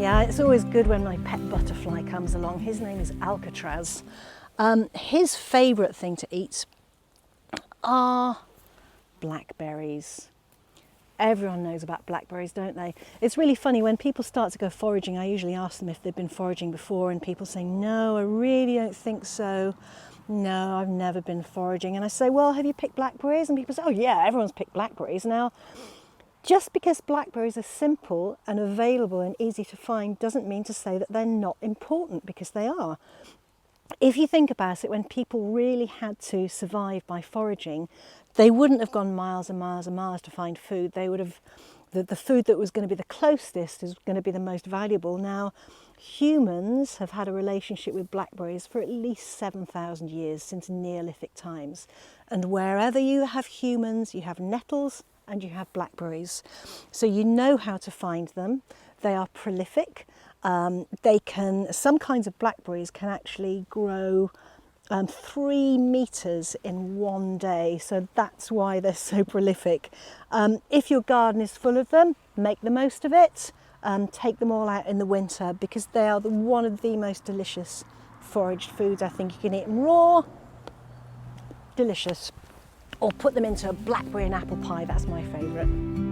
Yeah, it's always good when my pet butterfly comes along. His name is Alcatraz. His favourite thing to eat are blackberries. Everyone knows about blackberries, don't they? It's really funny, when people start to go foraging, I usually ask them if they've been foraging before, and people say, no, I really don't think so. No, I've never been foraging. And I say, well, have you picked blackberries? And people say, oh yeah, everyone's picked blackberries. Now, just because blackberries are simple and available and easy to find doesn't mean to say that they're not important, because they are. If you think about it, when people really had to survive by foraging, they wouldn't have gone miles and miles and miles to find food. They would have, the food that was going to be the closest is going to be the most valuable. Now, humans have had a relationship with blackberries for at least 7,000 years, since Neolithic times. And wherever you have humans, you have nettles and you have blackberries. So you know how to find them. They are prolific. Some kinds of blackberries can actually grow 3 meters in one day, so that's why they're so prolific. If your garden is full of them, make the most of it. Take them all out in the winter, because they are one of the most delicious foraged foods. I think you can eat them raw, delicious, or put them into a blackberry and apple pie. That's my favourite.